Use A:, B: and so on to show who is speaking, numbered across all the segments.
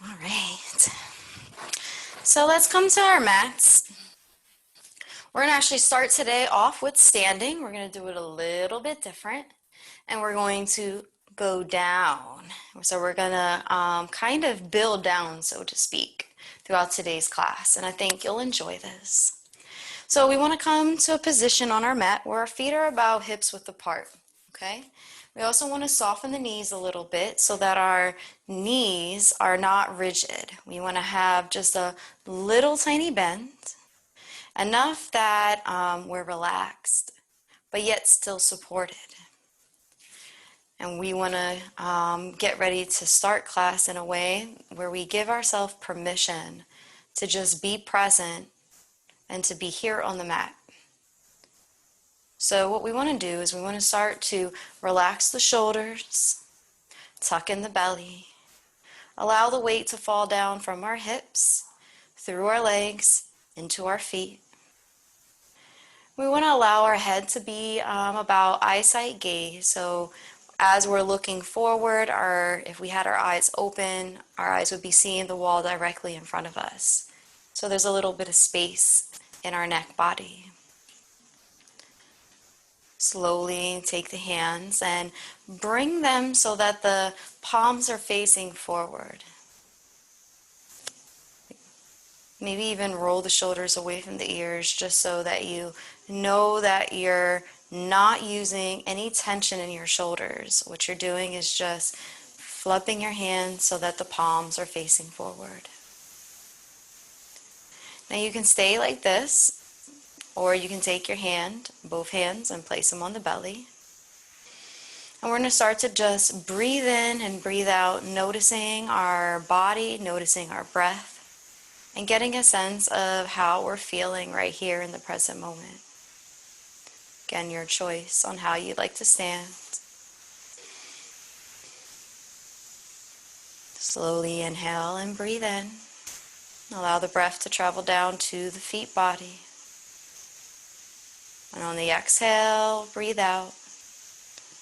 A: All right. So let's come to our mats. We're going to actually start today off with standing. We're going to do it a little bit different. And we're going to go down. So we're going to kind of build down, so to speak, throughout today's class. And I think you'll enjoy this. So we want to come to a position on our mat where our feet are about hips width apart. Okay? We also want to soften the knees a little bit so that our knees are not rigid. We want to have just a little tiny bend, enough that we're relaxed, but yet still supported. And we want to get ready to start class in a way where we give ourselves permission to just be present and to be here on the mat. So what we want to do is we want to start to relax the shoulders, tuck in the belly, allow the weight to fall down from our hips, through our legs, into our feet. We want to allow our head to be about eyesight gaze. So as we're looking forward, if we had our eyes open, our eyes would be seeing the wall directly in front of us. So there's a little bit of space in our neck body. Slowly take the hands and bring them so that the palms are facing forward. Maybe even roll the shoulders away from the ears just so that you know that you're not using any tension in your shoulders. What you're doing is just flipping your hands so that the palms are facing forward. Now you can stay like this, or you can take your hand, both hands, and place them on the belly. And we're going to start to just breathe in and breathe out, noticing our body, noticing our breath, and getting a sense of how we're feeling right here in the present moment. Again, your choice on how you'd like to stand. Slowly inhale and breathe in. Allow the breath to travel down to the feet body. And on the exhale, breathe out,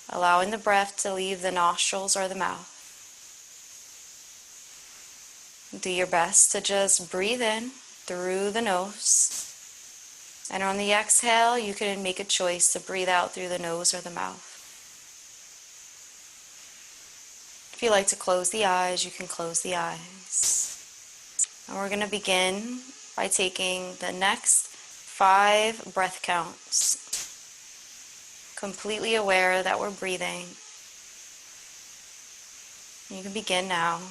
A: allowing the breath to leave the nostrils or the mouth. Do your best to just breathe in through the nose. And on the exhale, you can make a choice to breathe out through the nose or the mouth. If you like to close the eyes, you can close the eyes. And we're going to begin by taking the next 5 breath counts. Completely aware that we're breathing. You can begin now.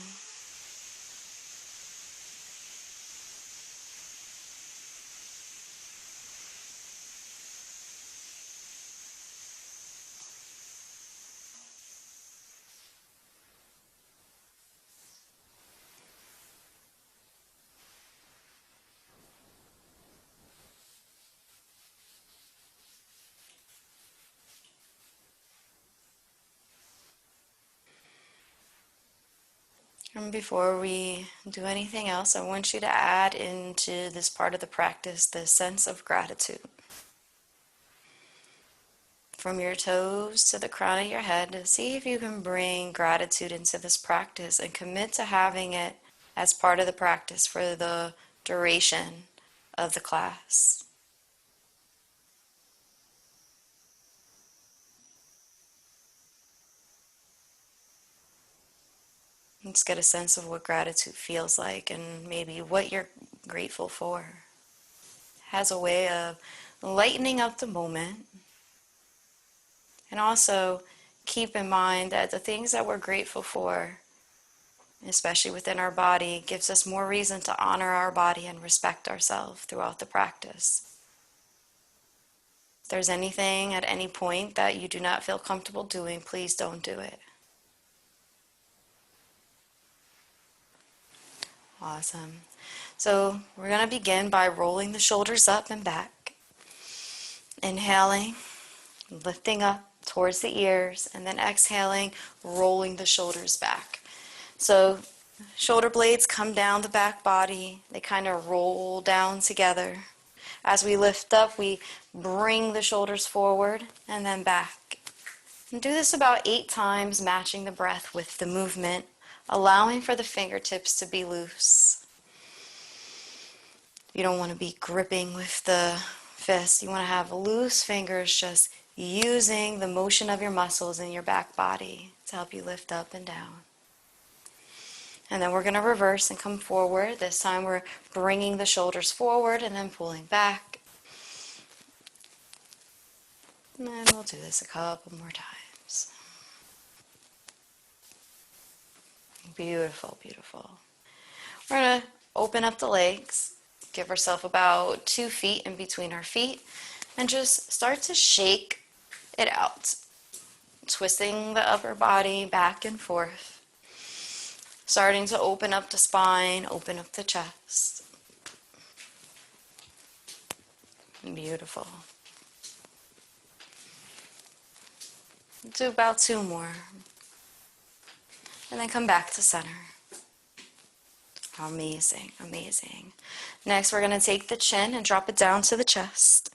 A: And before we do anything else, I want you to add into this part of the practice the sense of gratitude. From your toes to the crown of your head, see if you can bring gratitude into this practice and commit to having it as part of the practice for the duration of the class. Let's get a sense of what gratitude feels like and maybe what you're grateful for. It has a way of lightening up the moment. And also keep in mind that the things that we're grateful for, especially within our body, gives us more reason to honor our body and respect ourselves throughout the practice. If there's anything at any point that you do not feel comfortable doing, please don't do it. Awesome. So we're going to begin by rolling the shoulders up and back. Inhaling, lifting up towards the ears, and then exhaling, rolling the shoulders back. So shoulder blades come down the back body. They kind of roll down together. As we lift up, we bring the shoulders forward and then back. And do this about 8 times, matching the breath with the movement allowing for the fingertips to be loose. You don't want to be gripping with the fist. You want to have loose fingers, just using the motion of your muscles in your back body to help you lift up and down. And then we're going to reverse and come forward. This time we're bringing the shoulders forward and then pulling back. And then we'll do this a couple more times. Beautiful, beautiful. We're going to open up the legs, give ourselves about 2 feet in between our feet, and just start to shake it out, twisting the upper body back and forth, starting to open up the spine, open up the chest. Beautiful. Do about 2 more. And then come back to center. Amazing, amazing. Next, we're going to take the chin and drop it down to the chest.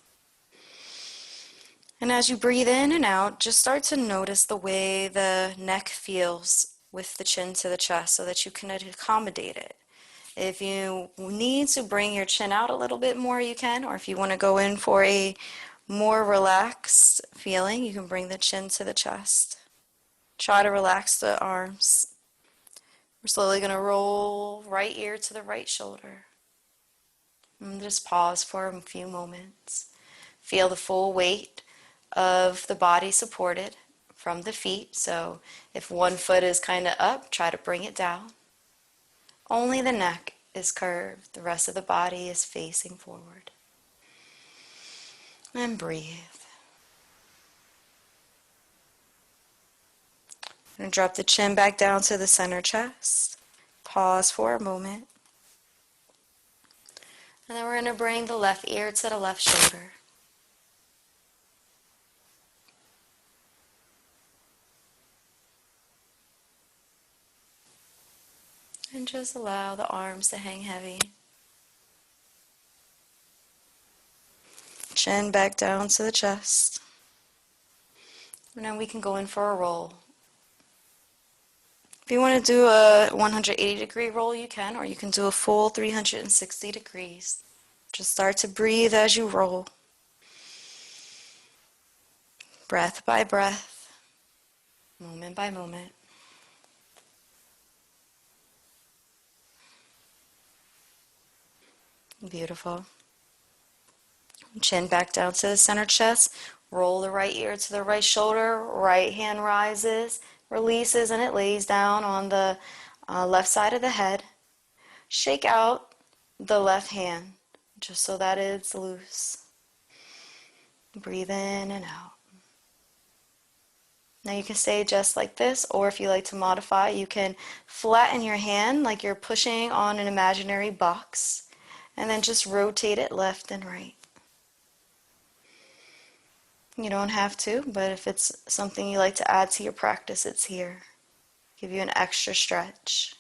A: And as you breathe in and out, just start to notice the way the neck feels with the chin to the chest so that you can accommodate it. If you need to bring your chin out a little bit more, you can, or if you want to go in for a more relaxed feeling, you can bring the chin to the chest. Try to relax the arms. We're slowly going to roll right ear to the right shoulder. And just pause for a few moments. Feel the full weight of the body supported from the feet. So if one foot is kind of up, try to bring it down. Only the neck is curved. The rest of the body is facing forward. And breathe. And drop the chin back down to the center chest. Pause for a moment. And then we're going to bring the left ear to the left shoulder. And just allow the arms to hang heavy. Chin back down to the chest. And then we can go in for a roll. If you want to do a 180-degree roll, you can, or you can do a full 360 degrees. Just start to breathe as you roll. Breath by breath, moment by moment. Beautiful. Chin back down to the center chest. Roll the right ear to the right shoulder. Right hand rises, releases, and it lays down on the left side of the head. Shake out the left hand just so that it's loose. Breathe in and out. Now you can stay just like this, or if you like to modify, you can flatten your hand like you're pushing on an imaginary box, and then just rotate it left and right. You don't have to, but if it's something you like to add to your practice, it's here. Give you an extra stretch.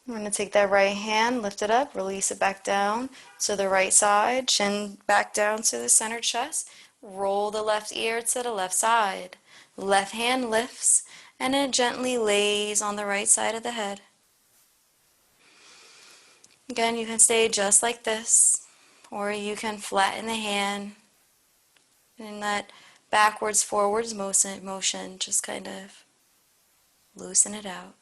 A: I'm going to take that right hand, lift it up, release it back down to the right side, chin back down to the center chest. Roll the left ear to the left side. Left hand lifts, and it gently lays on the right side of the head. Again, you can stay just like this, or you can flatten the hand and that backwards, forwards motion, just kind of loosen it out.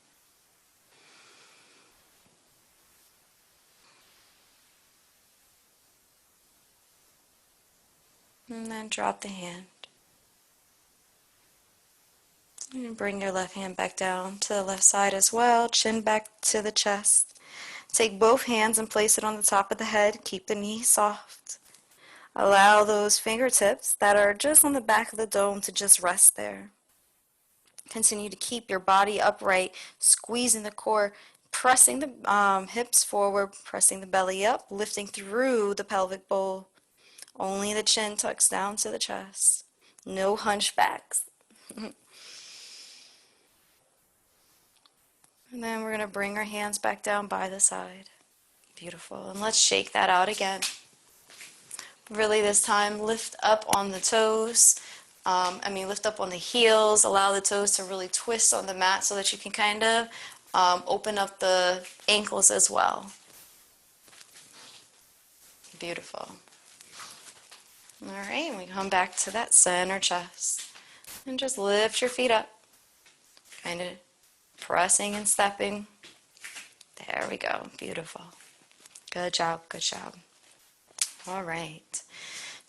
A: And then drop the hand. And bring your left hand back down to the left side as well, chin back to the chest. Take both hands and place it on the top of the head. Keep the knees soft. Allow those fingertips that are just on the back of the dome to just rest there. Continue to keep your body upright, squeezing the core, pressing the hips forward, pressing the belly up, lifting through the pelvic bowl. Only the chin tucks down to the chest. No hunchbacks. And then we're going to bring our hands back down by the side. Beautiful. And let's shake that out again. Really this time, lift up on the toes. Lift up on the heels, allow the toes to really twist on the mat so that you can kind of open up the ankles as well. Beautiful. All right, and we come back to that center chest. And just lift your feet up, kind of pressing and stepping. There we go. Beautiful. Good job, good job. All right.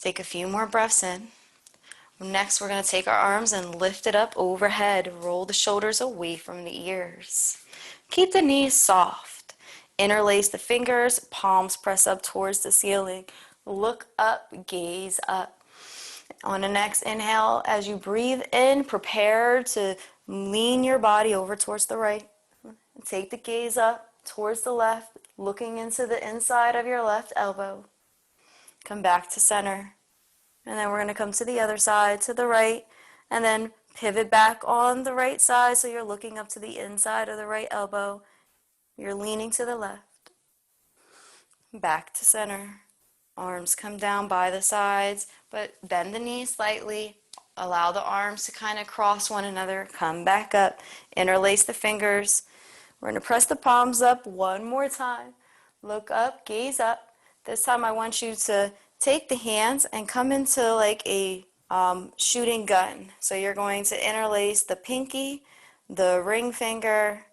A: Take a few more breaths in. Next, we're going to take our arms and lift it up overhead. Roll the shoulders away from the ears. Keep the knees soft. Interlace the fingers, palms press up towards the ceiling. Look up, gaze up. On the next inhale, as you breathe in, prepare to lean your body over towards the right. Take the gaze up towards the left, looking into the inside of your left elbow. Come back to center. And then we're going to come to the other side, to the right, and then pivot back on the right side so you're looking up to the inside of the right elbow. You're leaning to the left. Back to center. Arms come down by the sides, but bend the knees slightly. Allow the arms to kind of cross one another. Come back up. Interlace the fingers. We're going to press the palms up one more time. Look up, gaze up. This time I want you to take the hands and come into like a shooting gun. So you're going to interlace the pinky, the ring finger,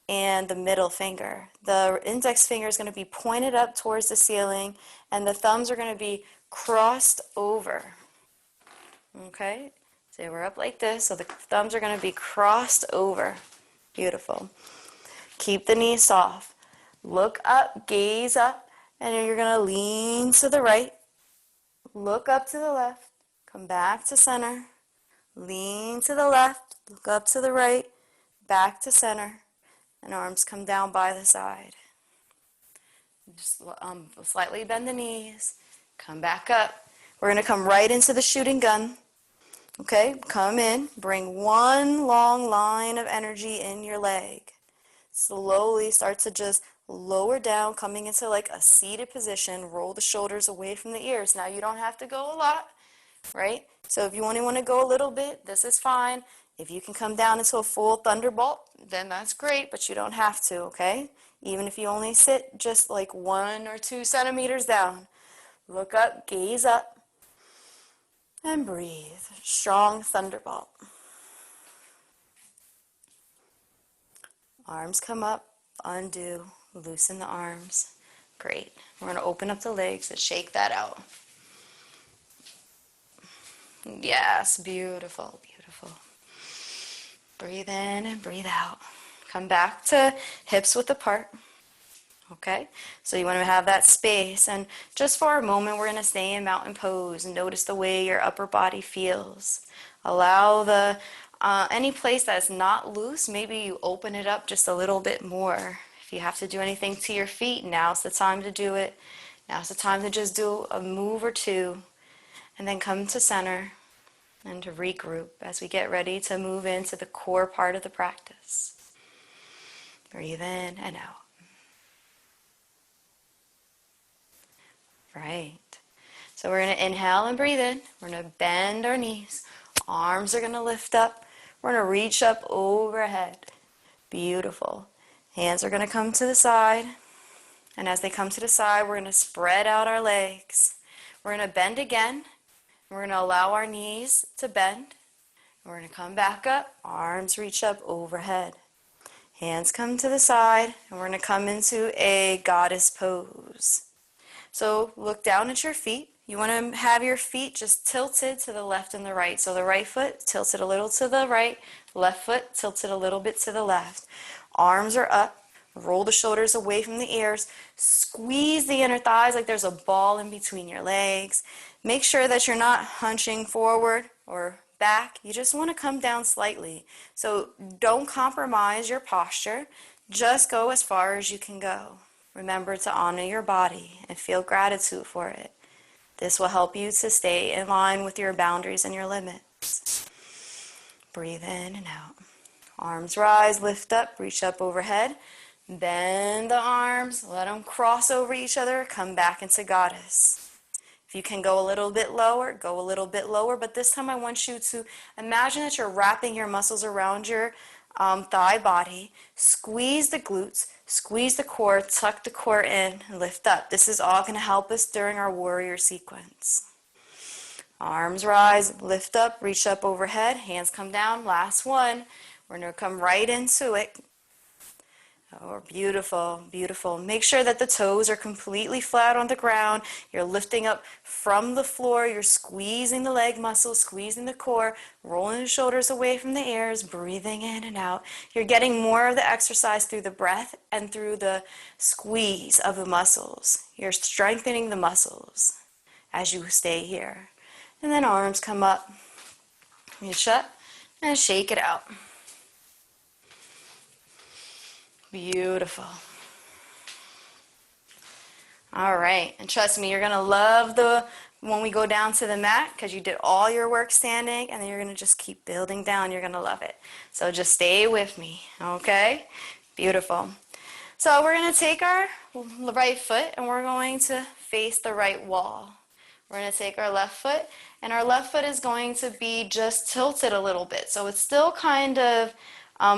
A: and the middle finger. The index finger is going to be pointed up towards the ceiling, and the thumbs are going to be crossed over. Okay? So we're up like this, so the thumbs are going to be crossed over. Beautiful. Keep the knees soft. Look up, gaze up, and you're going to lean to the right. Look up to the left. Come back to center. Lean to the left. Look up to the right. Back to center. And arms come down by the side. Just slightly bend the knees. Come back up. We're going to come right into the shooting gun. Okay, come in. Bring one long line of energy in your leg. Slowly start to just lower down, coming into like a seated position. Roll the shoulders away from the ears. Now you don't have to go a lot, right? So if you only want to go a little bit, this is fine. If you can come down into a full thunderbolt, then that's great, but you don't have to, okay? Even if you only sit just like 1 or 2 centimeters down. Look up, gaze up, and breathe. Strong thunderbolt. Arms come up, undo, loosen the arms. Great. We're going to open up the legs and shake that out. Yes, beautiful, beautiful. Breathe in and breathe out. Come back to hips width apart. Okay, so you want to have that space, and just for a moment we're going to stay in mountain pose and notice the way your upper body feels. Allow the any place that's not loose, maybe you open it up just a little bit more. If you have to do anything to your feet, now's the time to do it. Now's the time to just do a move or two, and then come to center and to regroup as we get ready to move into the core part of the practice. Breathe in and out. Right. So we're going to inhale and breathe in. We're going to bend our knees. Arms are going to lift up. We're going to reach up overhead. Beautiful. Hands are going to come to the side. And as they come to the side, we're going to spread out our legs. We're going to bend again. We're going to allow our knees to bend. We're going to come back up. Arms reach up overhead. Hands come to the side. And we're going to come into a goddess pose. So look down at your feet. You want to have your feet just tilted to the left and the right. So the right foot tilted a little to the right, left foot tilted a little bit to the left. Arms are up. Roll the shoulders away from the ears. Squeeze the inner thighs like there's a ball in between your legs. Make sure that you're not hunching forward or back. You just want to come down slightly. So don't compromise your posture. Just go as far as you can go. Remember to honor your body and feel gratitude for it. This will help you to stay in line with your boundaries and your limits. Breathe in and out. Arms rise, lift up, reach up overhead. Bend the arms, let them cross over each other. Come back into goddess. If you can go a little bit lower, go a little bit lower, but this time I want you to imagine that you're wrapping your muscles around your thigh body. Squeeze the glutes, squeeze the core, tuck the core in, and lift up. This is all going to help us during our warrior sequence. Arms rise, lift up, reach up overhead, hands come down. Last one. We're going to come right into it. Oh, beautiful, beautiful. Make sure that the toes are completely flat on the ground. You're lifting up from the floor. You're squeezing the leg muscles, squeezing the core, rolling the shoulders away from the ears, breathing in and out. You're getting more of the exercise through the breath and through the squeeze of the muscles. You're strengthening the muscles as you stay here. And then arms come up, reach up, and shake it out. Beautiful. All right, and trust me, you're gonna love when we go down to the mat because you did all your work standing, and then you're gonna just keep building down. You're gonna love it. So just stay with me, okay? Beautiful. So we're gonna take our right foot and we're going to face the right wall. We're going to take our left foot, and our left foot is going to be just tilted a little bit. So it's still kind of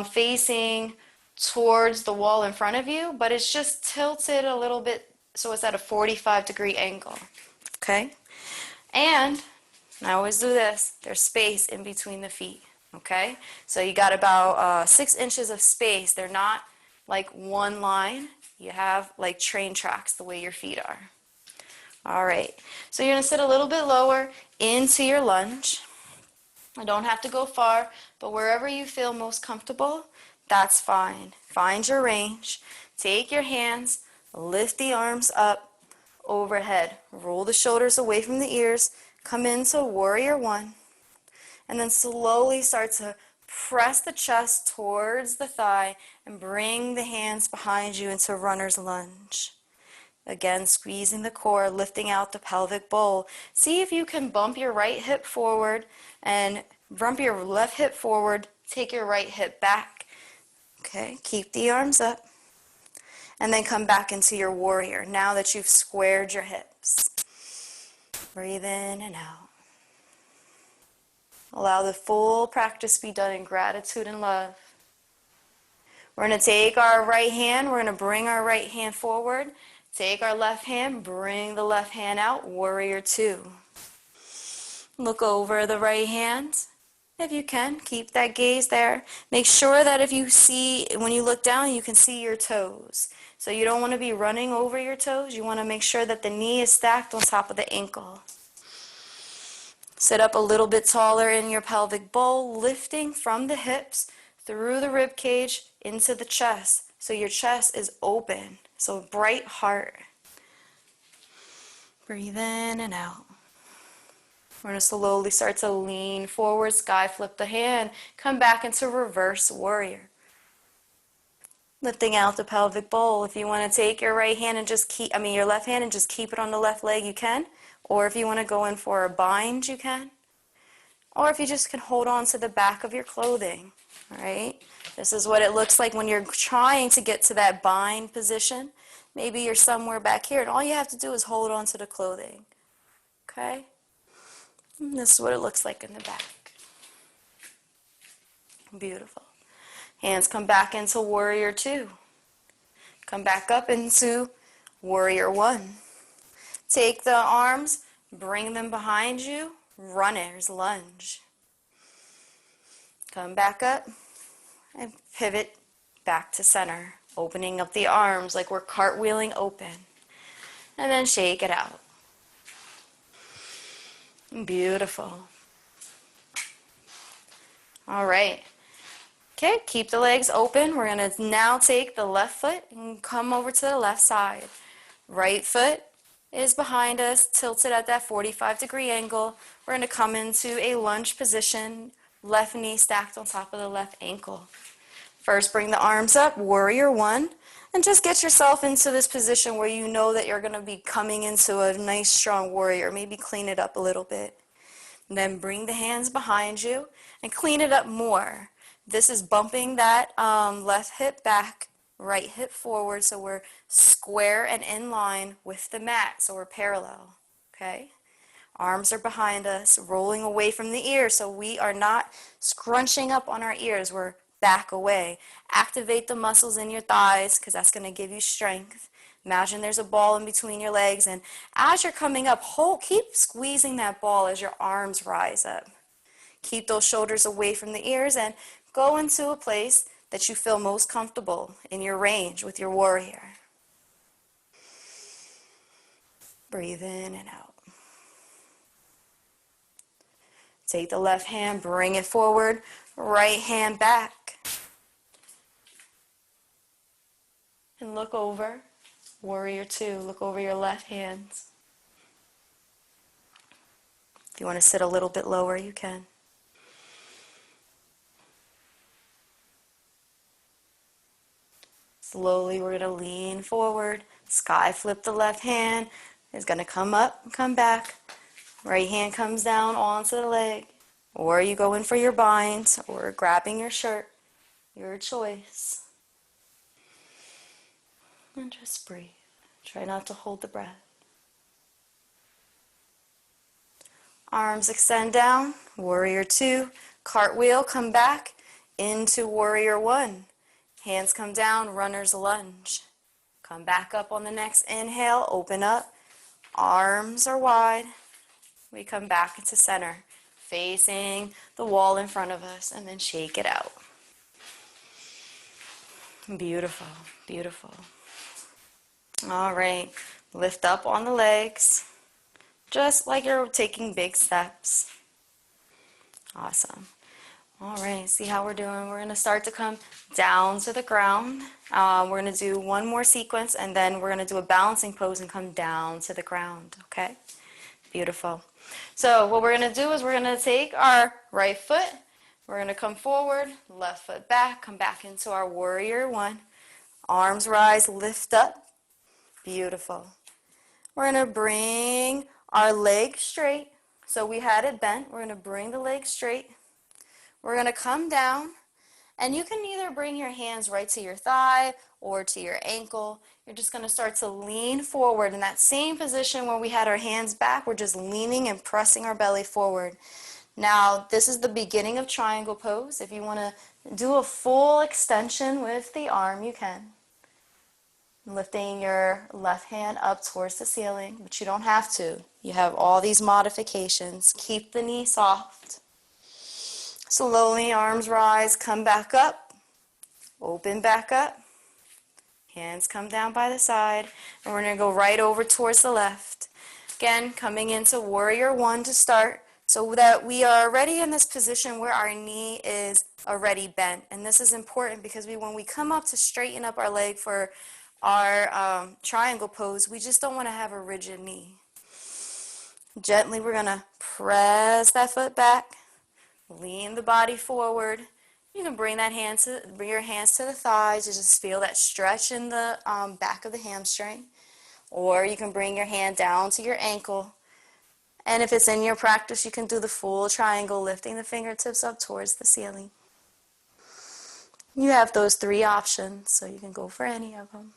A: facing towards the wall in front of you, but it's just tilted a little bit so it's at a 45-degree angle. Okay? And I always do this. There's space in between the feet. Okay? So you got about 6 inches of space. They're not like one line. You have like train tracks the way your feet are. All right, so you're going to sit a little bit lower into your lunge. I don't have to go far, but wherever you feel most comfortable, that's fine. Find your range. Take your hands, lift the arms up overhead. Roll the shoulders away from the ears. Come into warrior one. And then slowly start to press the chest towards the thigh and bring the hands behind you into runner's lunge. Again, squeezing the core, lifting out the pelvic bowl. See if you can bump your right hip forward and bump your left hip forward. Take your right hip back. Okay, keep the arms up. And then come back into your warrior now that you've squared your hips. Breathe in and out. Allow the full practice to be done in gratitude and love. We're going to take our right hand. We're going to bring our right hand forward. Take our left hand, bring the left hand out, warrior two. Look over the right hand. If you can, keep that gaze there. Make sure that if you see, when you look down, you can see your toes. So you don't want to be running over your toes. You want to make sure that the knee is stacked on top of the ankle. Sit up a little bit taller in your pelvic bowl, lifting from the hips through the rib cage into the chest. So your chest is open. So bright heart. Breathe in and out. We're going to slowly start to lean forward, sky flip the hand, come back into reverse warrior. Lifting out the pelvic bowl. If you want to take your right hand and just your left hand and just keep it on the left leg, you can. Or if you want to go in for a bind, you can. Or if you just can hold on to the back of your clothing. All right? This is what it looks like when you're trying to get to that bind position. Maybe you're somewhere back here, and all you have to do is hold on to the clothing. Okay? And this is what it looks like in the back. Beautiful. Hands come back into warrior two. Come back up into warrior one. Take the arms, bring them behind you, runner's lunge. Come back up and pivot back to center, opening up the arms like we're cartwheeling open. And then shake it out. Beautiful. All right. Okay, keep the legs open. We're going to now take the left foot and come over to the left side. Right foot is behind us, tilted at that 45-degree angle. We're going to come into a lunge position, left knee stacked on top of the left ankle. First, bring the arms up, warrior one, and just get yourself into this position where you know that you're going to be coming into a nice, strong warrior. Maybe clean it up a little bit. And then bring the hands behind you and clean it up more. This is bumping that left hip back, right hip forward, so we're square and in line with the mat, so we're parallel. Okay? Arms are behind us, rolling away from the ears, so we are not scrunching up on our ears. We're back away. Activate the muscles in your thighs because that's going to give you strength. Imagine there's a ball in between your legs, and as you're coming up, keep squeezing that ball as your arms rise up. Keep those shoulders away from the ears and go into a place that you feel most comfortable in your range with your warrior. Breathe in and out. Take the left hand, bring it forward, right hand back. And look over. Warrior two, look over your left hand. If you want to sit a little bit lower, you can. Slowly, we're going to lean forward. Sky flip the left hand. It's going to come up and come back. Right hand comes down onto the leg. Or you go in for your bind or grabbing your shirt. Your choice. And just breathe. Try not to hold the breath. Arms extend down. Warrior two. Cartwheel, come back into warrior one. Hands come down, runner's lunge. Come back up on the next inhale, open up. Arms are wide. We come back into center, facing the wall in front of us, and then shake it out. Beautiful, beautiful. All right, lift up on the legs, just like you're taking big steps. Awesome. All right, see how we're doing? We're going to start to come down to the ground. We're going to do one more sequence, and then we're going to do a balancing pose and come down to the ground, okay? Beautiful. So what we're going to do is we're going to take our right foot, we're going to come forward, left foot back, come back into our warrior one. Arms rise, lift up. Beautiful. We're going to bring our leg straight. So we had it bent. We're going to bring the leg straight. We're going to come down, and you can either bring your hands right to your thigh or to your ankle. You're just going to start to lean forward in that same position where we had our hands back. We're just leaning and pressing our belly forward. Now, this is the beginning of triangle pose. If you want to do a full extension with the arm, you can. Lifting your left hand up towards the ceiling, but you don't have to. You have all these modifications. Keep the knee soft. Slowly, arms rise, come back up, open back up, hands come down by the side, and we're going to go right over towards the left. Again, coming into warrior one to start, so that we are already in this position where our knee is already bent. And this is important because when we come up to straighten up our leg for our triangle pose, we just don't want to have a rigid knee. Gently, we're going to press that foot back. Lean the body forward. You can bring your hands to the thighs to just feel that stretch in the back of the hamstring. Or you can bring your hand down to your ankle. And if it's in your practice, you can do the full triangle, lifting the fingertips up towards the ceiling. You have those three options, so you can go for any of them.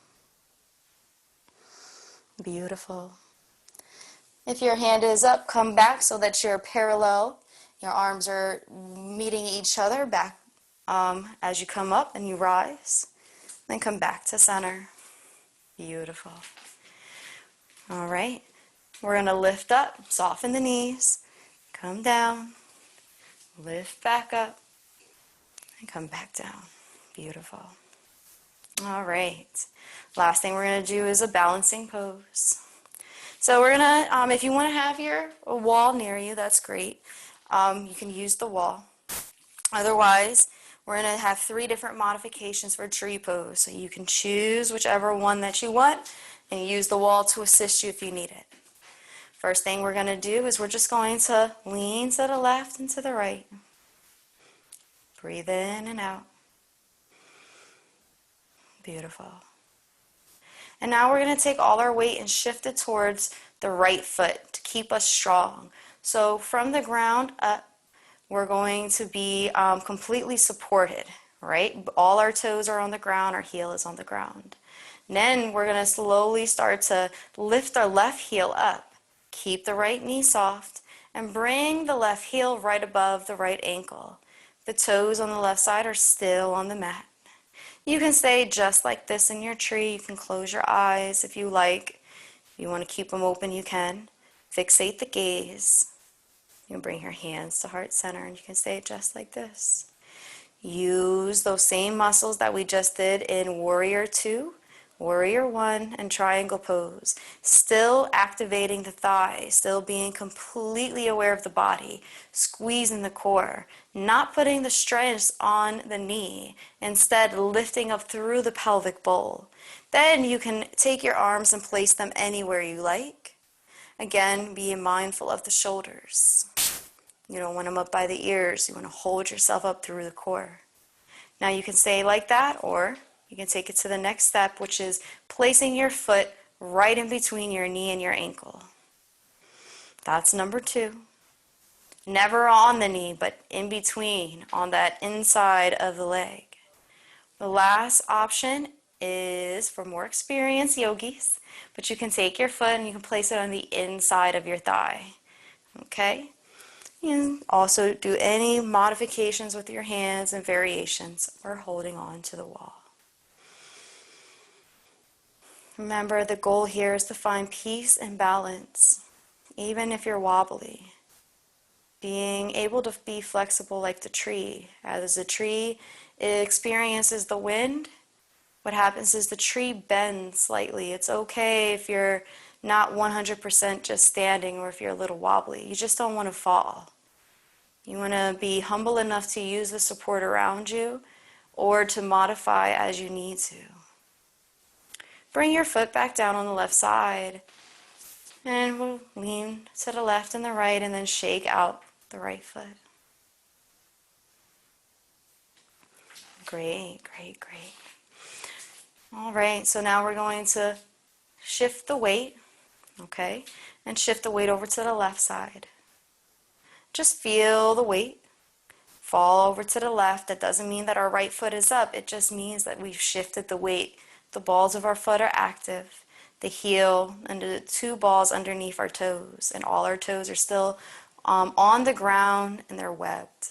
A: Beautiful. If your hand is up, come back so that you're parallel. Your arms are meeting each other back as you come up and you rise. Then come back to center. Beautiful. All right. We're going to lift up, soften the knees, come down, lift back up, and come back down. Beautiful. All right. Last thing we're going to do is a balancing pose. So we're going to, if you want to have a wall near you, that's great. You can use the wall. Otherwise, we're going to have 3 different modifications for tree pose. So you can choose whichever one that you want and use the wall to assist you if you need it. First thing we're going to do is we're just going to lean to the left and to the right. Breathe in and out. Beautiful. And now we're going to take all our weight and shift it towards the right foot to keep us strong. So from the ground up, we're going to be completely supported, right? All our toes are on the ground, our heel is on the ground. And then we're going to slowly start to lift our left heel up. Keep the right knee soft and bring the left heel right above the right ankle. The toes on the left side are still on the mat. You can stay just like this in your tree. You can close your eyes if you like. If you want to keep them open, you can. Fixate the gaze. You can bring your hands to heart center and you can stay just like this. Use those same muscles that we just did in Warrior 2, Warrior 1, and Triangle Pose. Still activating the thigh, still being completely aware of the body, squeezing the core, not putting the stress on the knee, instead lifting up through the pelvic bowl. Then you can take your arms and place them anywhere you like. Again, be mindful of the shoulders. You don't want them up by the ears. You want to hold yourself up through the core. Now you can stay like that, or you can take it to the next step, which is placing your foot right in between your knee and your ankle. That's number 2. Never on the knee, but in between, on that inside of the leg. The last option is for more experienced yogis, but you can take your foot and you can place it on the inside of your thigh. Okay? You can also do any modifications with your hands and variations or holding on to the wall. Remember, the goal here is to find peace and balance, even if you're wobbly. Being able to be flexible like the tree. As the tree experiences the wind, what happens is the tree bends slightly. It's okay if you're not 100% just standing or if you're a little wobbly. You just don't want to fall. You want to be humble enough to use the support around you or to modify as you need to. Bring your foot back down on the left side and we'll lean to the left and the right and then shake out the right foot. Great, great, great. All right, so now we're going to shift the weight, okay, and shift the weight over to the left side. Just feel the weight fall over to the left. That doesn't mean that our right foot is up. It just means that we've shifted the weight. The balls of our foot are active. The heel and the 2 balls underneath our toes, and all our toes are still on the ground and they're webbed.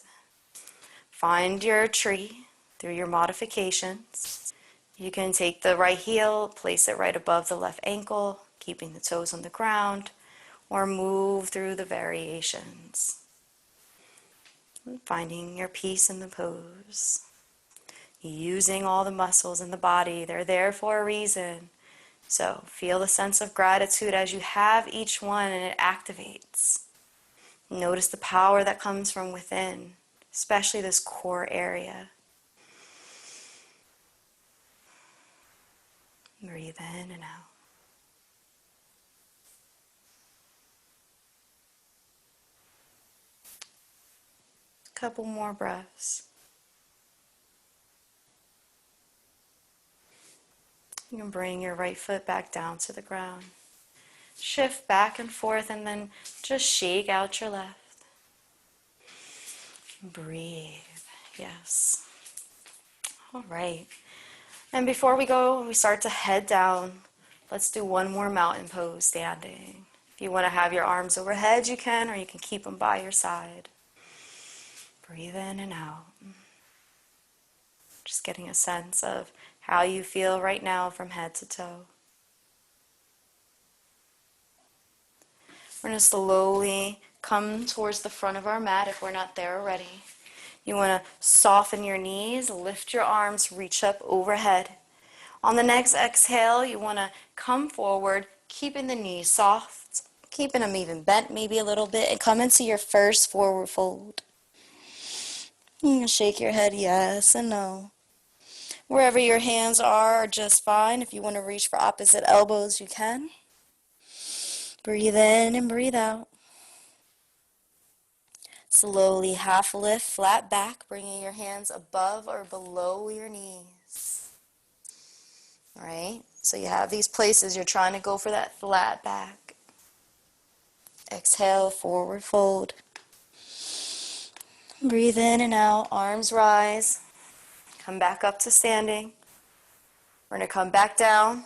A: Find your tree through your modifications. You can take the right heel, place it right above the left ankle, keeping the toes on the ground, or move through the variations. Finding your peace in the pose. Using all the muscles in the body. They're there for a reason. So feel the sense of gratitude as you have each one and it activates. Notice the power that comes from within, especially this core area. Breathe in and out. Couple more breaths. You can bring your right foot back down to the ground. Shift back and forth and then just shake out your left. Breathe. Yes. All right. And before we start to head down, let's do one more mountain pose standing. If you want to have your arms overhead, you can, or you can keep them by your side. Breathe in and out. Just getting a sense of how you feel right now from head to toe. We're going to slowly come towards the front of our mat if we're not there already. You want to soften your knees, lift your arms, reach up overhead. On the next exhale, you want to come forward, keeping the knees soft, keeping them even bent maybe a little bit, and come into your first forward fold. You can shake your head yes and no. Wherever your hands are just fine. If you want to reach for opposite elbows, you can. Breathe in and breathe out. Slowly half lift, flat back, bringing your hands above or below your knees. All right, so you have these places you're trying to go for that flat back. Exhale, forward fold. Breathe in and out, arms rise. Come back up to standing. We're going to come back down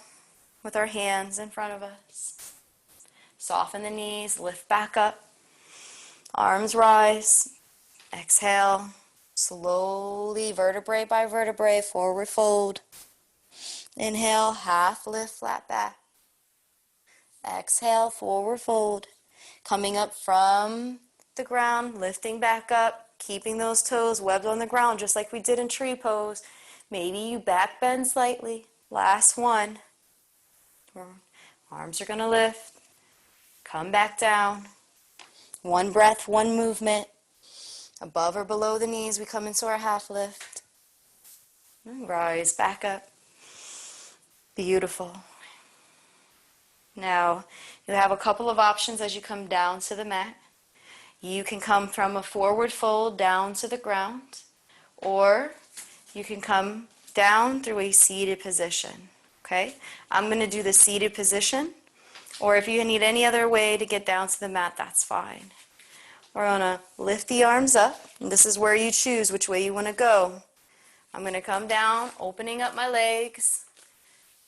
A: with our hands in front of us. Soften the knees, lift back up. Arms rise. Exhale. Slowly, vertebrae by vertebrae, forward fold. Inhale, half lift, flat back. Exhale, forward fold. Coming up from the ground, lifting back up, keeping those toes webbed on the ground just like we did in tree pose. Maybe you back bend slightly. Last one. Arms are going to lift. Come back down. One breath, one movement. Above or below the knees, we come into our half lift. And rise back up. Beautiful. Now, you have a couple of options as you come down to the mat. You can come from a forward fold down to the ground, or you can come down through a seated position. Okay? I'm going to do the seated position, or if you need any other way to get down to the mat, that's fine. We're going to lift the arms up, and this is where you choose which way you want to go. I'm going to come down, opening up my legs,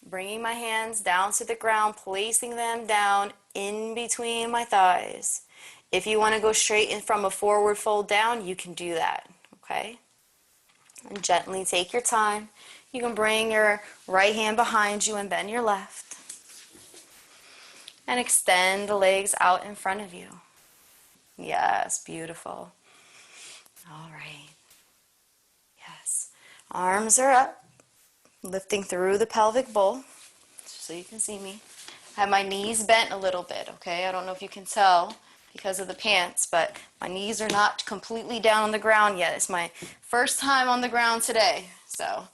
A: bringing my hands down to the ground, placing them down in between my thighs. If you want to go straight in from a forward fold down, you can do that, okay? And gently take your time. You can bring your right hand behind you and bend your left. And extend the legs out in front of you. Yes, beautiful. All right. Yes. Arms are up, lifting through the pelvic bowl, so you can see me. I have my knees bent a little bit, okay? I don't know if you can tell because of the pants, but my knees are not completely down on the ground yet. It's my first time on the ground today, so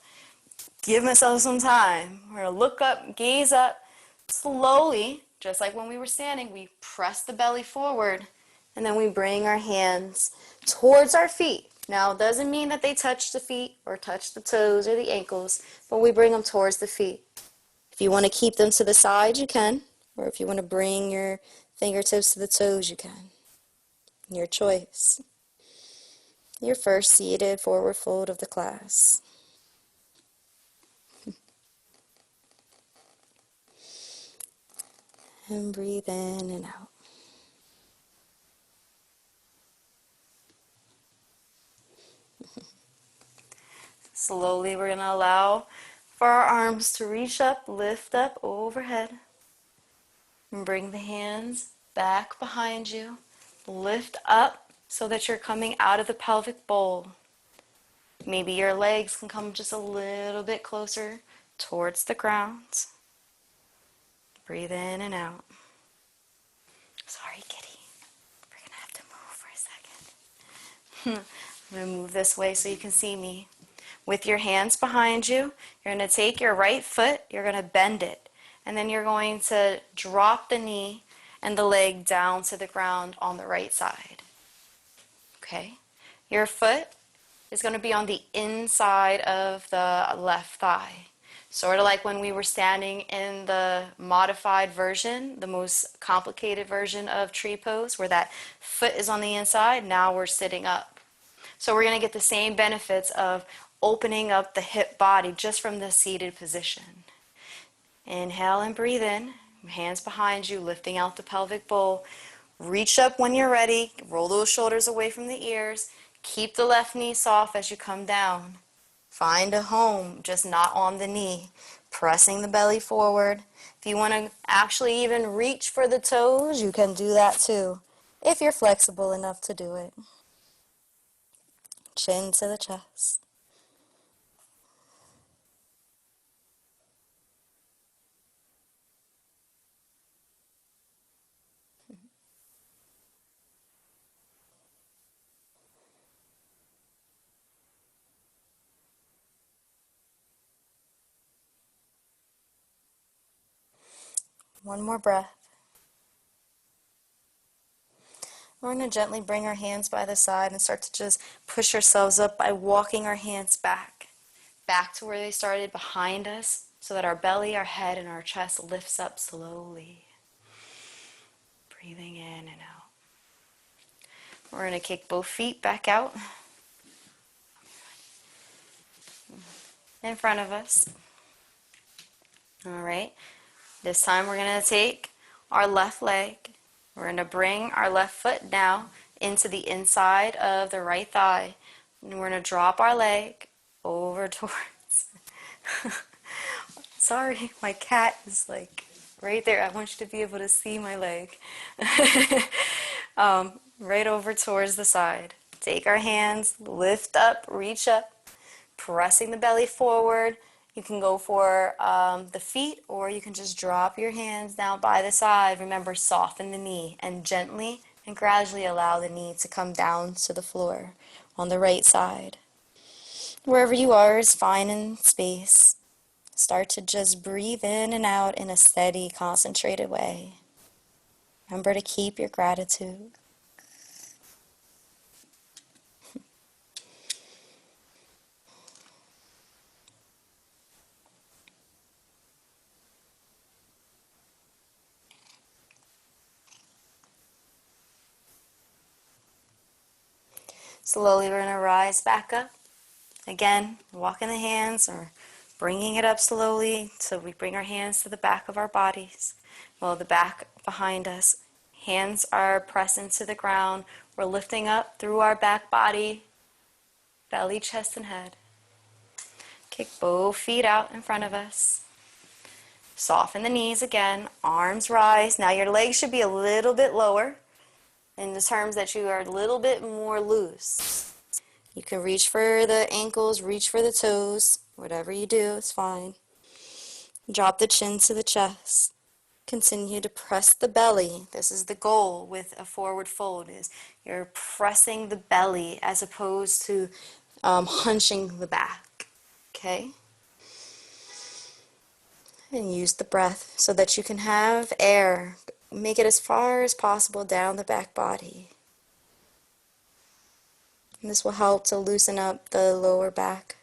A: give myself some time. We're going to look up, gaze up, slowly, just like when we were standing, we press the belly forward, and then we bring our hands towards our feet. Now, it doesn't mean that they touch the feet or touch the toes or the ankles, but we bring them towards the feet. If you want to keep them to the side, you can. Or if you want to bring your fingertips to the toes, you can. Your choice. Your first seated forward fold of the class. And breathe in and out. Slowly, we're going to allow for our arms to reach up, lift up overhead. And bring the hands back behind you. Lift up so that you're coming out of the pelvic bowl. Maybe your legs can come just a little bit closer towards the ground. Breathe in and out. Sorry, kitty. We're going to have to move for a second. I'm going to move this way so you can see me. With your hands behind you, you're going to take your right foot, you're going to bend it, and then you're going to drop the knee and the leg down to the ground on the right side. Okay? Your foot is going to be on the inside of the left thigh. Sort of like when we were standing in the modified version, the most complicated version of tree pose, where that foot is on the inside. Now we're sitting up. So we're going to get the same benefits of opening up the hip body just from the seated position. Inhale and breathe in. Hands behind you, lifting out the pelvic bowl. Reach up when you're ready. Roll those shoulders away from the ears. Keep the left knee soft as you come down. Find a home, just not on the knee. Pressing the belly forward. If you want to actually even reach for the toes, you can do that too, if you're flexible enough to do it. Chin to the chest. One more breath. We're going to gently bring our hands by the side and start to just push ourselves up by walking our hands back to where they started behind us, so that our belly, our head, and our chest lifts up slowly. Breathing in and out. We're going to kick both feet back out in front of us. All right. This time we're going to take our left leg. We're going to bring our left foot now into the inside of the right thigh. And we're going to drop our leg over towards. Sorry, my cat is like right there. I want you to be able to see my leg. Right over towards the side. Take our hands, lift up, reach up, pressing the belly forward. You can go for the feet, or you can just drop your hands down by the side. Remember, soften the knee and gently and gradually allow the knee to come down to the floor on the right side. Wherever you are is fine in space. Start to just breathe in and out in a steady, concentrated way. Remember to keep your gratitude. Slowly we're going to rise back up. Again, walking the hands or bringing it up slowly so we bring our hands to the back of our bodies. Well, the back behind us. Hands are pressed into the ground. We're lifting up through our back body, belly, chest, and head. Kick both feet out in front of us. Soften the knees again. Arms rise. Now your legs should be a little bit lower in the terms that you are a little bit more loose. You can reach for the ankles, reach for the toes. Whatever you do, it's fine. Drop the chin to the chest. Continue to press the belly. This is the goal with a forward fold, is you're pressing the belly as opposed to hunching the back. Okay? And use the breath so that you can have air. Make it as far as possible down the back body. And this will help to loosen up the lower back.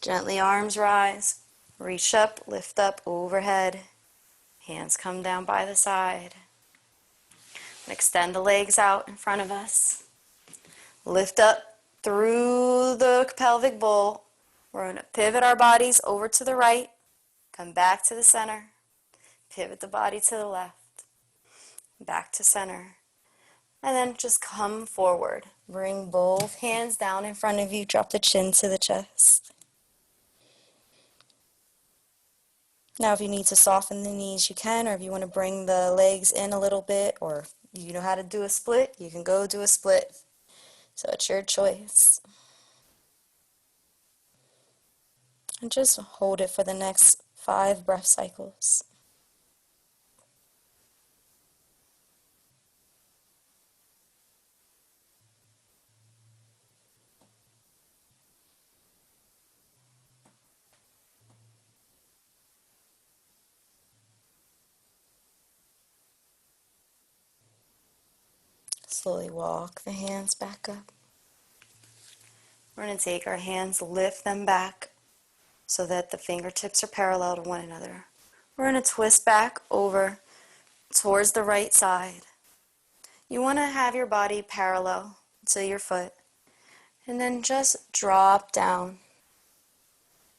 A: Gently arms rise. Reach up, lift up, overhead. Hands come down by the side. Extend the legs out in front of us. Lift up through the pelvic bowl. We're going to pivot our bodies over to the right. Come back to the center. Pivot the body to the left. Back to center. And then just come forward. Bring both hands down in front of you. Drop the chin to the chest. Now if you need to soften the knees, you can, or if you want to bring the legs in a little bit, or you know how to do a split, you can go do a split. So it's your choice. And just hold it for the next 5 breath cycles. Slowly walk the hands back up. We're going to take our hands, lift them back so that the fingertips are parallel to one another. We're going to twist back over towards the right side. You want to have your body parallel to your foot. And then just drop down.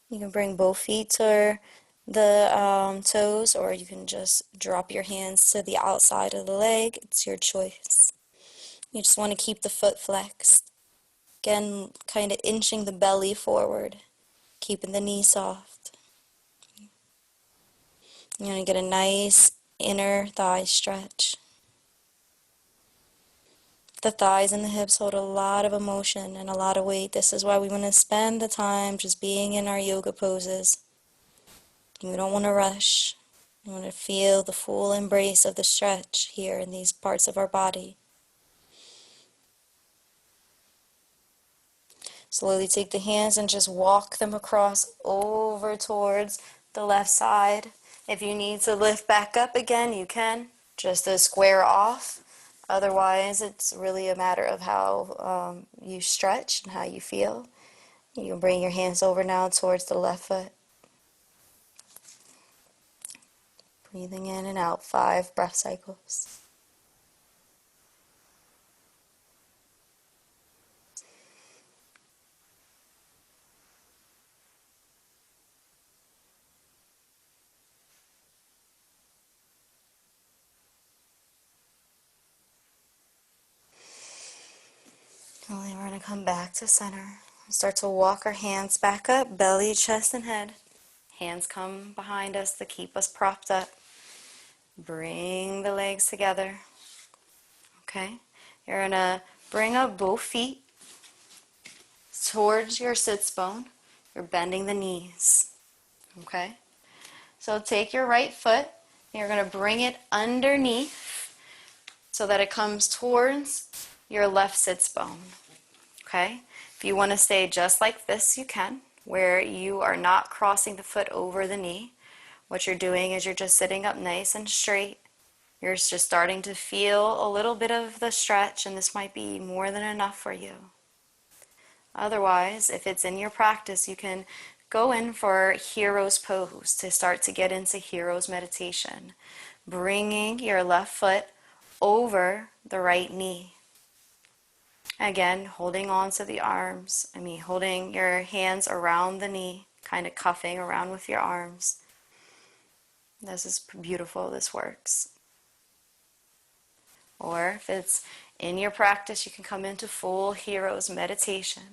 A: You can bring both feet to the toes, or you can just drop your hands to the outside of the leg. It's your choice. You just want to keep the foot flexed. Again, kind of inching the belly forward, keeping the knee soft. You're going to get a nice inner thigh stretch. The thighs and the hips hold a lot of emotion and a lot of weight. This is why we want to spend the time just being in our yoga poses. We don't want to rush. We want to feel the full embrace of the stretch here in these parts of our body. Slowly take the hands and just walk them across over towards the left side. If you need to lift back up again, you can, just to square off. Otherwise, it's really a matter of how you stretch and how you feel. You can bring your hands over now towards the left foot. Breathing in and out, 5 breath cycles. And then we're going to come back to center. Start to walk our hands back up, belly, chest, and head. Hands come behind us to keep us propped up. Bring the legs together. Okay? You're going to bring up both feet towards your sits bone. You're bending the knees. Okay? So take your right foot. You're going to bring it underneath so that it comes towards your left sits bone. Okay? If you want to stay just like this, you can, where you are not crossing the foot over the knee. What you're doing is you're just sitting up nice and straight. You're just starting to feel a little bit of the stretch, and this might be more than enough for you. Otherwise, if it's in your practice, you can go in for hero's pose to start to get into hero's meditation. Bringing your left foot over the right knee. Again, holding on to the arms. Holding your hands around the knee, kind of cuffing around with your arms. This is beautiful. This works. Or if it's in your practice, you can come into full hero's meditation.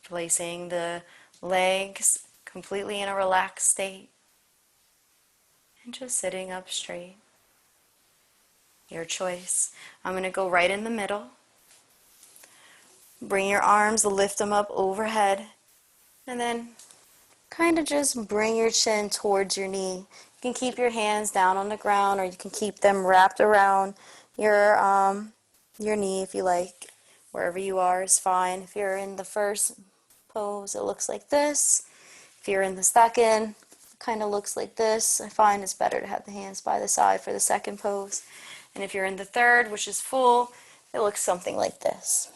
A: Placing the legs completely in a relaxed state. And just sitting up straight. Your choice. I'm going to go right in the middle. Bring your arms, lift them up overhead. And then kind of just bring your chin towards your knee. You can keep your hands down on the ground, or you can keep them wrapped around your knee if you like. Wherever you are is fine. If you're in the first pose, it looks like this. If you're in the second, it kind of looks like this. I find it's better to have the hands by the side for the second pose. And if you're in the third, which is full, it looks something like this.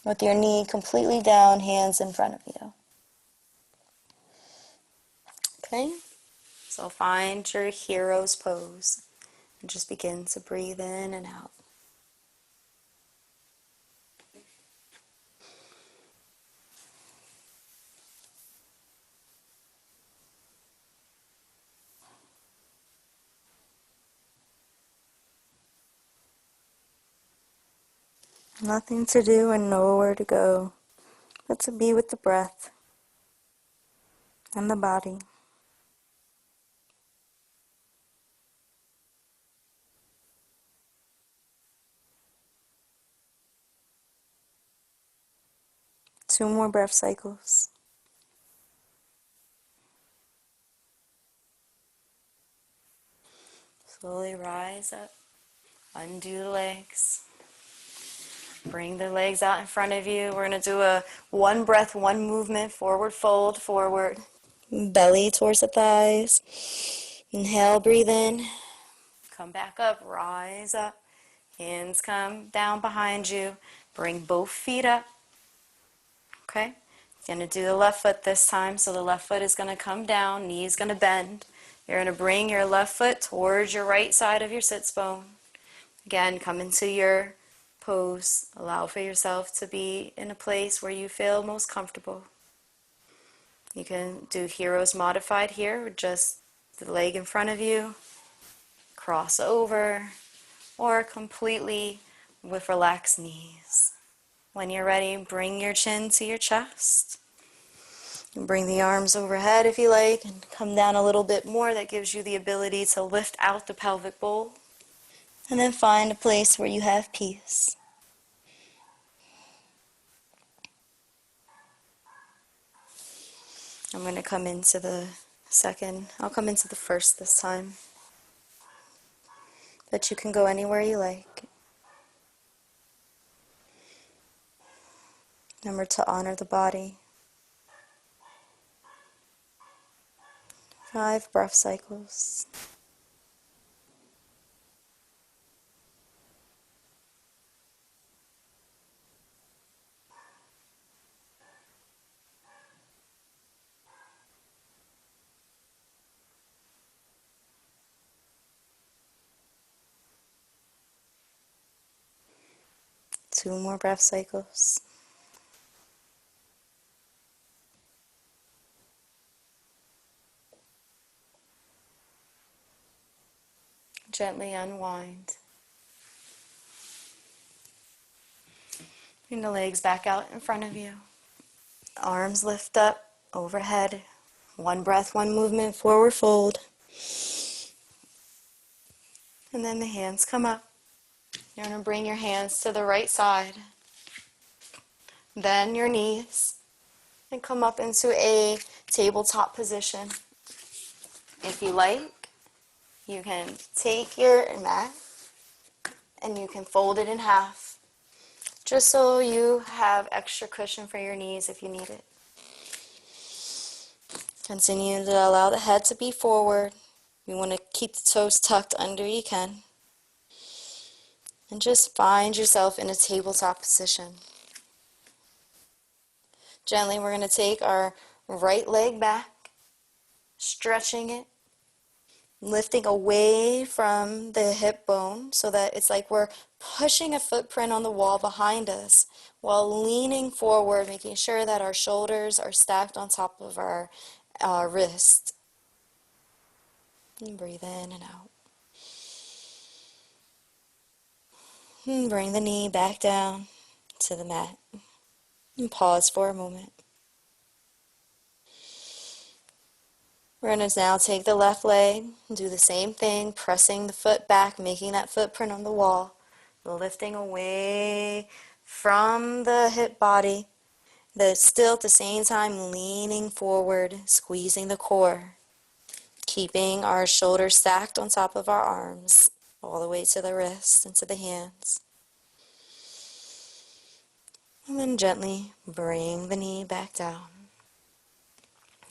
A: With your knee completely down, hands in front of you. Okay? So find your hero's pose and just begin to breathe in and out. Nothing to do and nowhere to go, but to be with the breath and the body. Two more breath cycles. Slowly rise up, undo the legs. Bring the legs out in front of you. We're going to do a one breath, one movement, forward fold, forward. Belly towards the thighs. Inhale, breathe in. Come back up, rise up. Hands come down behind you. Bring both feet up. Okay? You're going to do the left foot this time. So the left foot is going to come down, knee is going to bend. You're going to bring your left foot towards your right side of your sits bone. Again, come into your pose. Allow for yourself to be in a place where you feel most comfortable. You can do Hero's Modified here with just the leg in front of you, cross over, or completely with relaxed knees. When you're ready, bring your chin to your chest. And bring the arms overhead if you like, and come down a little bit more. That gives you the ability to lift out the pelvic bowl. And then find a place where you have peace. I'm going to come into the second. I'll come into the first this time. But you can go anywhere you like. Remember to honor the body. 5 breath cycles. Two more breath cycles. Gently unwind. Bring the legs back out in front of you. Arms lift up overhead. One breath, one movement, forward fold. And then the hands come up. You're going to bring your hands to the right side. Then your knees. And come up into a tabletop position. If you like, you can take your mat and you can fold it in half, just so you have extra cushion for your knees if you need it. Continue to allow the head to be forward. You want to keep the toes tucked under, you can. And just find yourself in a tabletop position. Gently, we're going to take our right leg back, stretching it, lifting away from the hip bone so that it's like we're pushing a footprint on the wall behind us while leaning forward, making sure that our shoulders are stacked on top of our wrist. And breathe in and out. And bring the knee back down to the mat. And pause for a moment. We're going to now take the left leg and do the same thing, pressing the foot back, making that footprint on the wall, lifting away from the hip body, still at the same time leaning forward, squeezing the core, keeping our shoulders stacked on top of our arms, all the way to the wrists and to the hands. And then gently bring the knee back down.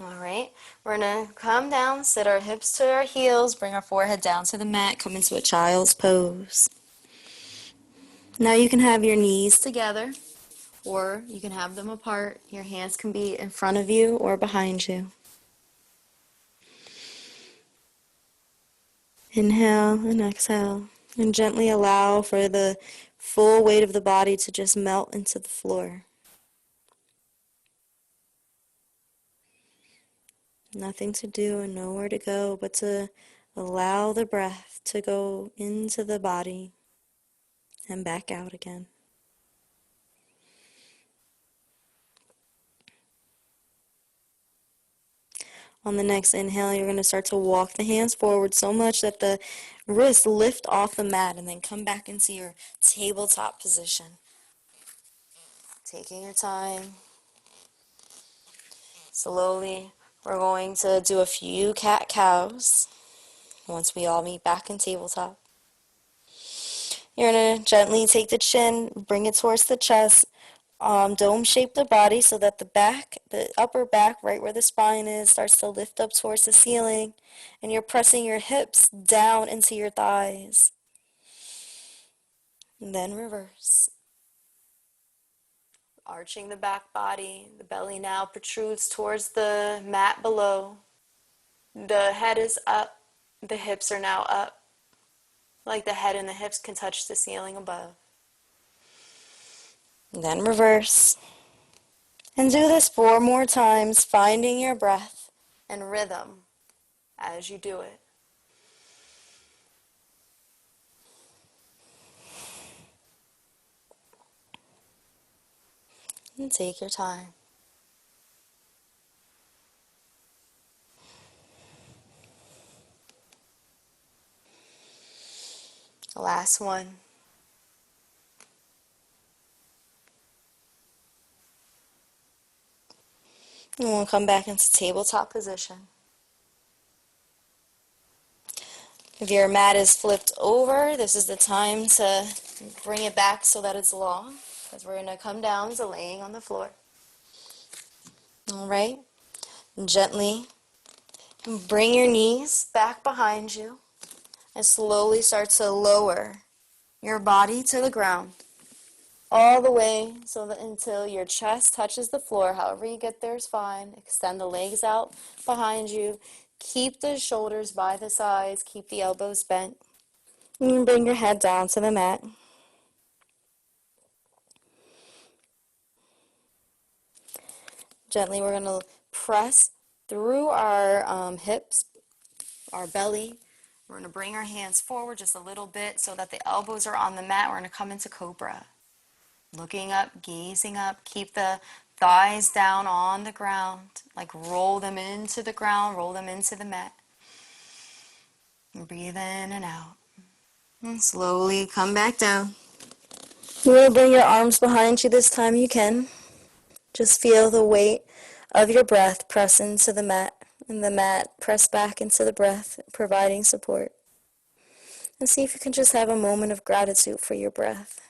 A: All right, we're going to come down, sit our hips to our heels, bring our forehead down to the mat, come into a child's pose. Now you can have your knees together, or you can have them apart. Your hands can be in front of you or behind you. Inhale and exhale, and gently allow for the full weight of the body to just melt into the floor. Nothing to do and nowhere to go but to allow the breath to go into the body and back out again. On the next inhale, you're going to start to walk the hands forward so much that the wrists lift off the mat and then come back into your tabletop position. Taking your time. Slowly, we're going to do a few cat-cows once we all meet back in tabletop. You're going to gently take the chin, bring it towards the chest, dome shape the body so that the upper back, right where the spine is, starts to lift up towards the ceiling, and you're pressing your hips down into your thighs. And then reverse. Arching the back body, the belly now protrudes towards the mat below. The head is up, the hips are now up, like the head and the hips can touch the ceiling above. And then reverse. And do this 4 more times, finding your breath and rhythm as you do it. And take your time. Last one. And we'll come back into tabletop position. If your mat is flipped over, this is the time to bring it back so that it's long, because we're going to come down to laying on the floor. All right? Gently bring your knees back behind you and slowly start to lower your body to the ground, all the way so that until your chest touches the floor. However you get there is fine. Extend the legs out behind you. Keep the shoulders by the sides. Keep the elbows bent. And bring your head down to the mat. Gently, we're going to press through our hips, our belly. We're going to bring our hands forward just a little bit so that the elbows are on the mat. We're going to come into cobra. looking up, gazing up. Keep the thighs down on the ground, like roll them into the ground, roll them into the mat. And breathe in and out. And slowly come back down. You want to bring your arms behind you this time you can. Just feel the weight of your breath press into the mat, and the mat press back into the breath, providing support. And see if you can just have a moment of gratitude for your breath.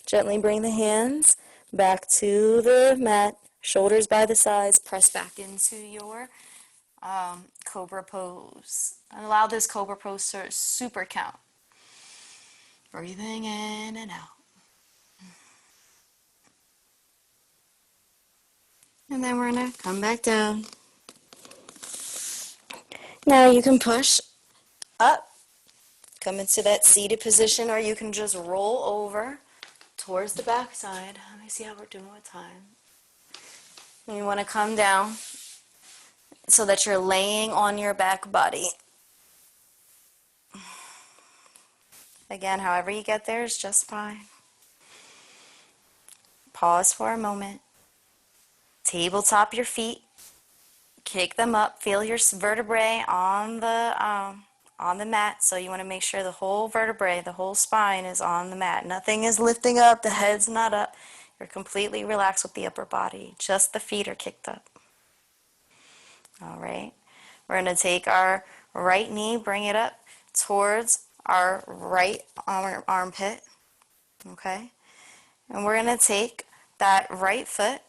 A: Gently bring the hands back to the mat, shoulders by the sides, press back into your cobra pose. And allow this cobra pose to super count. Breathing in and out. And then we're going to come back down. Now you can push up, come into that seated position, or you can just roll over towards the back side. Let me see how we're doing with time. And you want to come down so that you're laying on your back body. Again, however you get there is just fine. Pause for a moment. Tabletop your feet. Kick them up. Feel your vertebrae on the mat. So you want to make sure the whole vertebrae, the whole spine is on the mat. Nothing is lifting up. The head's not up. You're completely relaxed with the upper body. Just the feet are kicked up. All right. We're going to take our right knee, bring it up towards our right armpit. Okay. And we're going to take that right foot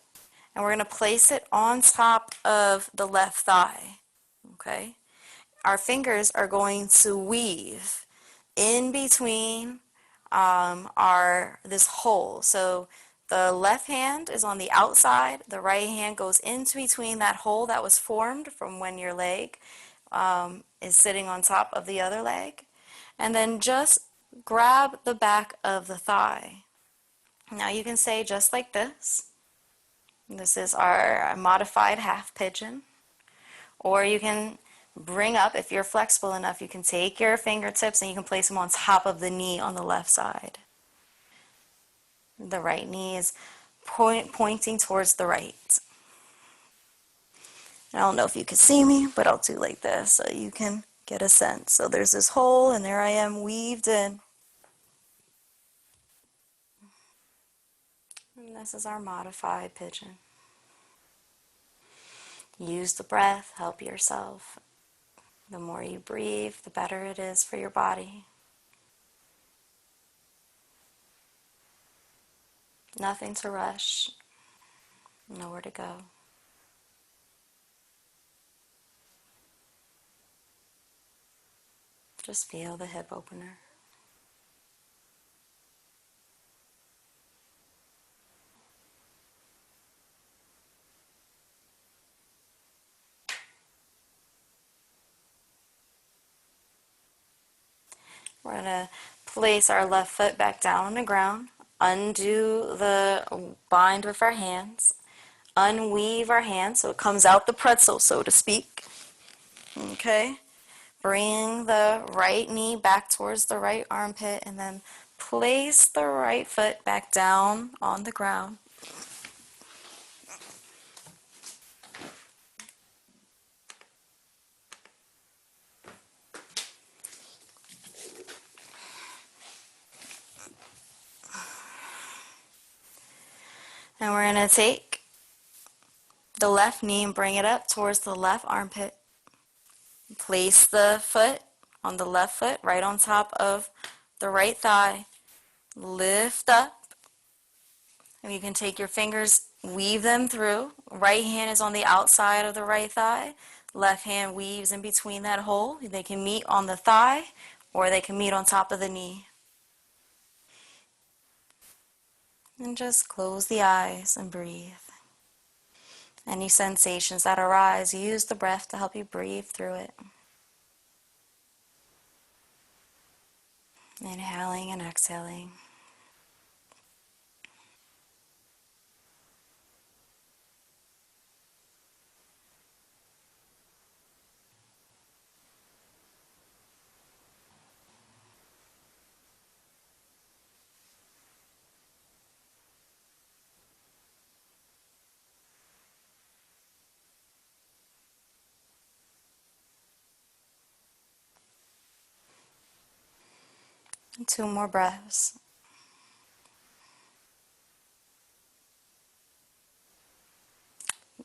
A: and we're going to place it on top of the left thigh. Okay. Our fingers are going to weave in between this hole. So the left hand is on the outside, the right hand goes into between that hole that was formed from when your leg is sitting on top of the other leg. And then just grab the back of the thigh. Now you can say just like this. This is our modified half pigeon. Or you can bring up, if you're flexible enough, you can take your fingertips and you can place them on top of the knee on the left side. The right knee is pointing towards the right. I don't know if you can see me, but I'll do like this so you can get a sense. So there's this hole and there I am weaved in. And this is our modified pigeon. Use the breath, help yourself. The more you breathe, the better it is for your body. Nothing to rush, nowhere to go. Just feel the hip opener. We're going to place our left foot back down on the ground, undo the bind with our hands, unweave our hands so it comes out the pretzel, so to speak. Okay? Bring the right knee back towards the right armpit and then place the right foot back down on the ground. And we're going to take the left knee and bring it up towards the left armpit. Place the foot on the left foot right on top of the right thigh. Lift up. And you can take your fingers, weave them through. Right hand is on the outside of the right thigh. Left hand weaves in between that hole. They can meet on the thigh or they can meet on top of the knee. And just close the eyes and breathe. Any sensations that arise, use the breath to help you breathe through it. Inhaling and exhaling. And 2 more breaths.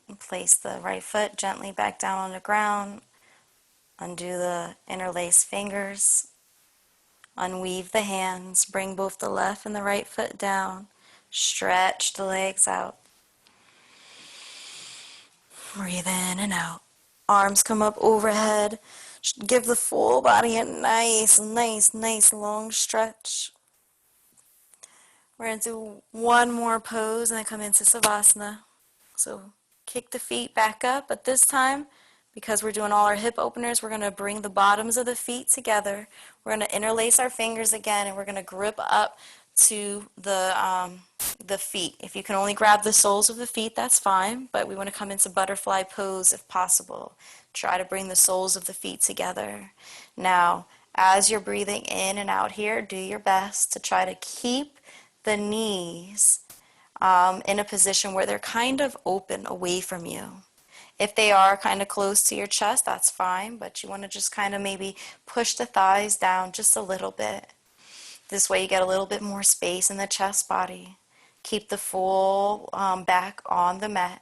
A: And place the right foot gently back down on the ground. Undo the interlaced fingers. Unweave the hands. Bring both the left and the right foot down. Stretch the legs out. Breathe in and out. Arms come up overhead. Give the full body a nice long stretch. We're going to do one more pose and then come into Savasana. So kick the feet back up, but this time, because we're doing all our hip openers, we're going to bring the bottoms of the feet together. We're going to interlace our fingers again, and we're going to grip up to the feet. If you can only grab the soles of the feet, that's fine, but we want to come into butterfly pose if possible. Try to bring the soles of the feet together. Now, as you're breathing in and out here, do your best to try to keep the knees in a position where they're kind of open away from you. If they are kind of close to your chest, that's fine, but you want to just kind of maybe push the thighs down just a little bit. This way you get a little bit more space in the chest body. Keep the full back on the mat.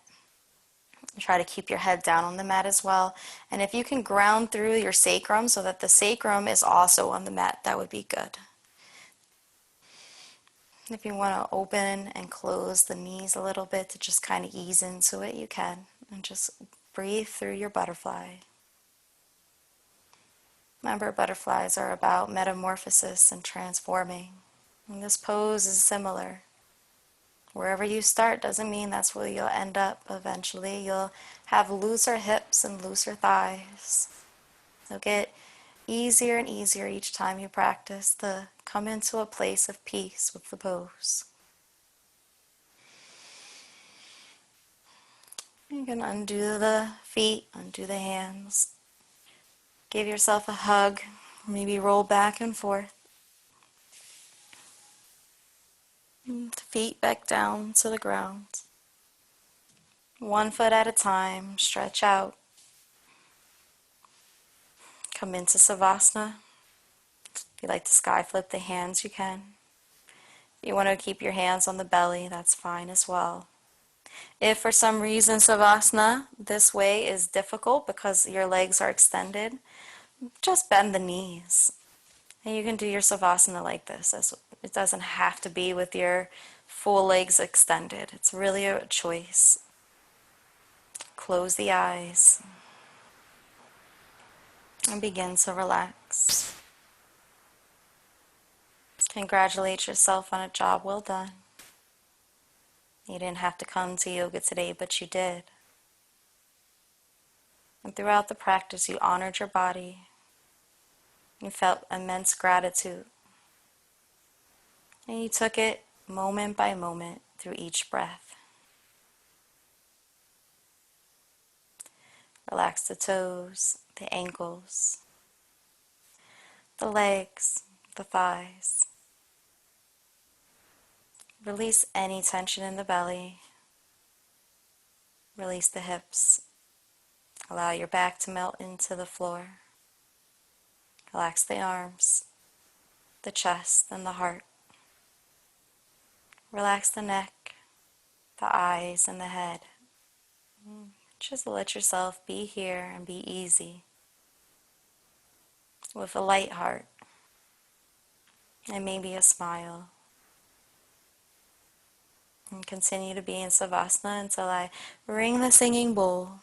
A: Try to keep your head down on the mat as well. And if you can ground through your sacrum so that the sacrum is also on the mat, that would be good. If you want to open and close the knees a little bit to just kind of ease into it, you can. And just breathe through your butterfly. Remember, butterflies are about metamorphosis and transforming. And this pose is similar. Wherever you start doesn't mean that's where you'll end up eventually. You'll have looser hips and looser thighs. You'll get easier and easier each time you practice to come into a place of peace with the pose. You can undo the feet, undo the hands. Give yourself a hug. Maybe roll back and forth. Feet back down to the ground. 1 foot at a time. Stretch out. Come into Savasana. If you like to sky flip the hands, you can. If you want to keep your hands on the belly, that's fine as well. If for some reason Savasana this way is difficult because your legs are extended, just bend the knees. And you can do your Savasana like this. It doesn't have to be with your full legs extended. It's really a choice. Close the eyes and begin to relax. Congratulate yourself on a job well done. You didn't have to come to yoga today, but you did. And throughout the practice, you honored your body. You felt immense gratitude. And you took it moment by moment through each breath. Relax the toes, the ankles, the legs, the thighs. Release any tension in the belly. Release the hips. Allow your back to melt into the floor. Relax the arms, the chest, and the heart. Relax the neck, the eyes, and the head. Just let yourself be here and be easy with a light heart and maybe a smile. And continue to be in Savasana until I ring the singing bowl.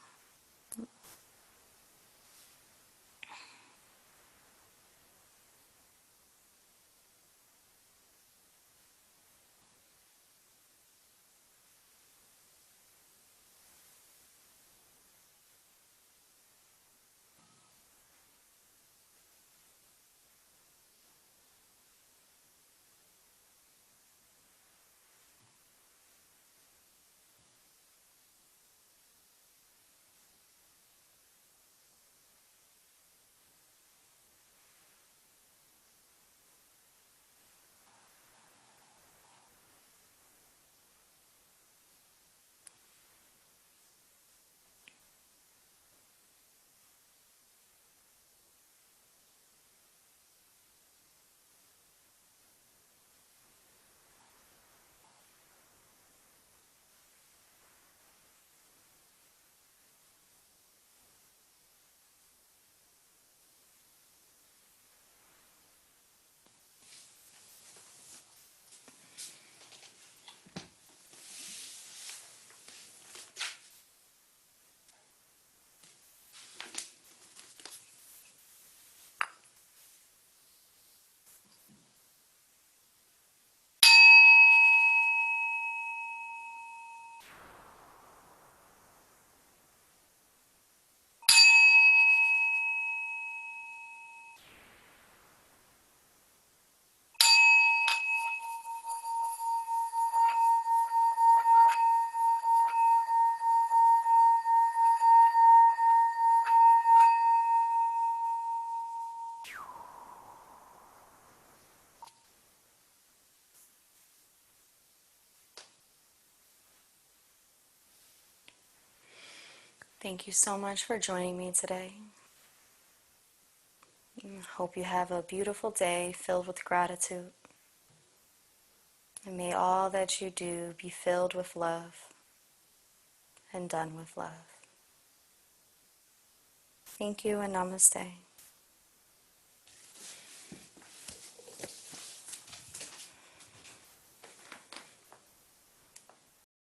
A: Thank you so much for joining me today. Hope you have a beautiful day filled with gratitude. And may all that you do be filled with love and done with love. Thank you and namaste.